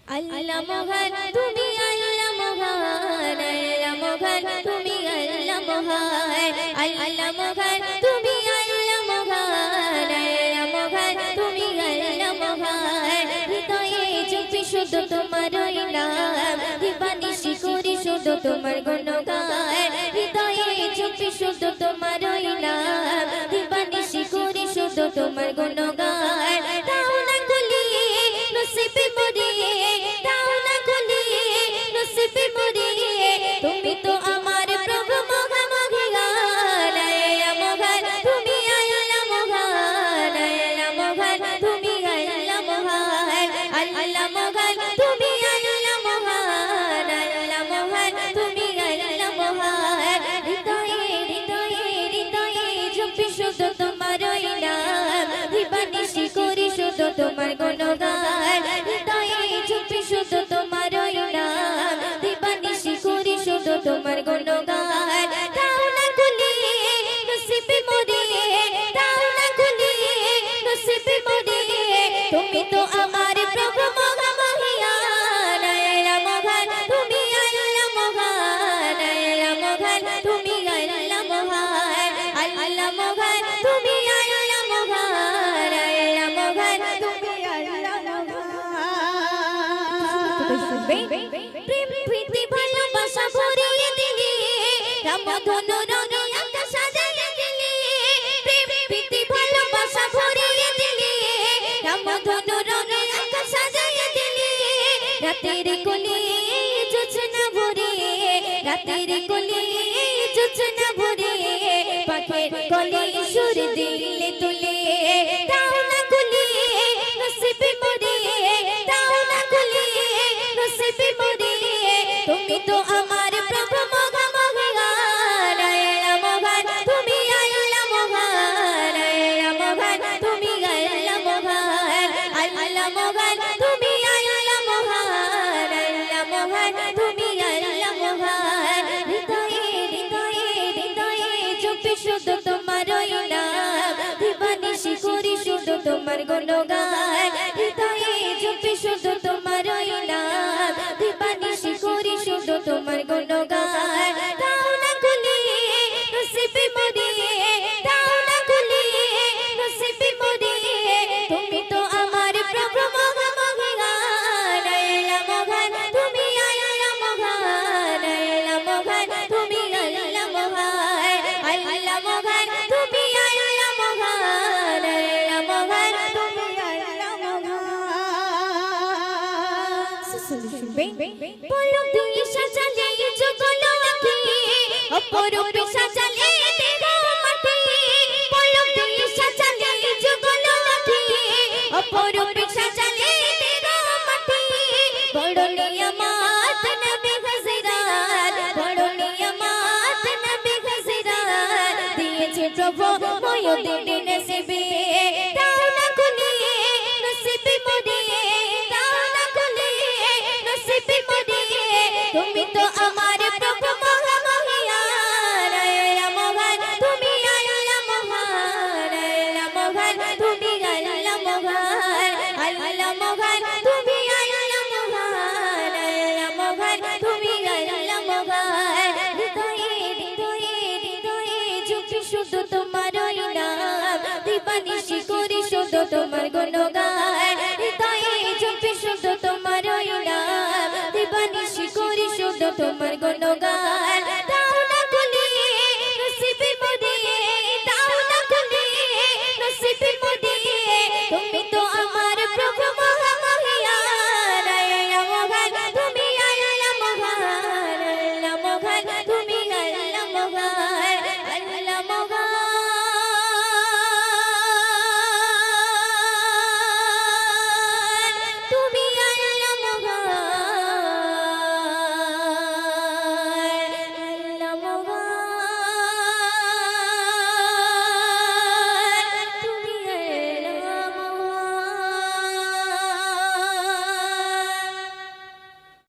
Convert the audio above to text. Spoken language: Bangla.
আল্লাহ মহান তুমি আল্লাহ মহান আল্লাহ মহান তুমি আল্লাহ মহান আল্লাহ মহান তুমি আল্লাহ মহান আল্লাহ মহান তুমি আল্লাহ মহান হৃদয়ে জপি শুধু তোমারই নাম দিবানিশি করি শুধু তোমার গুণগান হৃদয়ে জপি শুধু তোমারই নাম দিবানিশি করি শুধু তোমার গুণগান দাও না খুলিয়ে নসিবে মোরে দাও না খুলিয়ে নসিবে মোরে তুমি তো আমার প্রভু মহামহিয়ান আল্লাহ মহান তুমি আল্লাহ মহান আল্লাহ মহান তুমি আল্লাহ মহান আল্লাহ মহান তুমি আল্লাহ মহান আল্লাহ মহান তুমি আল্লাহ মহান হৃদয়ে হৃদয়ে হৃদয়ে জপি শুধু তোমারই নাম দিবানিশি করি শুধু তোমার গুণগান হৃদয়ে জপি শুধু তোমারই নাম দিবানিশি করি শুধু তোমার গুণগান দাও না খুলিয়ে নসিবে মোরে দাও না খুলিয়ে নসিবে মোরে তুমি তো আমার প্রভু মহামহিয়ান আল্লাহ মহান তুমি আল্লাহ মহান আল্লাহ মহান তুমি আল্লাহ মহান আল্লাহ মহান তুমি আল্লাহ মহান আল্লাহ মহান তুমি আল্লাহ মহান প্রেম প্রীতি ভালোবাসা ভরিয়ে দিলে রামধনু রঙে আকাশ সাজিয়ে দিলে প্রেম প্রীতি ভালোবাসা ভরিয়ে দিলে রামধনু রঙে আকাশ সাজিয়ে দিলে রাতের কোলে জোছনা ভরে রাতের কোলে জোছনা ভরে পাখির কোলে সুর দিলে তুলে দাও না খুলিয়ে নসিবে মোরে দাও না খুলিয়ে নসিবে মোরে তুমি তো আমার প্রভু মহামহিয়ান আল্লাহ মহান তুমি আল্লাহ মহান আল্লাহ মহান তুমি আল্লাহ মহান আল্লাহ মহান তুমি আল্লাহ মহান আল্লাহ মহান তুমি আল্লাহ মহান হৃদয়ে হৃদয়ে হৃদয়ে জপি শুধু তোমারই নাম দিবানিশি করি শুধু তোমার গুণগান হৃদয়ে জপি শুধু তোমারই নাম দিবানিশি করি শুধু তোমার গুণগান দাও না খুলিয়ে নসিবে মোরে দাও না খুলিয়ে নসিবে মোরে তুমি তো আমার প্রভু মহামহিয়ান আল্লাহ মহান তুমি আল্লাহ মহান আল্লাহ মহান তুমি আল্লাহ মহান আল্লাহ মহান তুমি আল্লাহ মহান আল্লাহ মহান তুমি আল্লাহ মহান বলো তুই সাজালে জগল আঁখি অপরূপে সাজালে দেহ মাটি বলো তুই সাজালে জগল আঁখি অপরূপে সাজালে দেহ মাটি বড় নিয়ামত নবী হযরত বড় নিয়ামত নবী হযরত দিয়েছে প্রভু ময়ূরদের নসিবে দাও না খুলিয়ে নসিবে মোরে দাও না খুলিয়ে নসিবে মোরে তুমি তো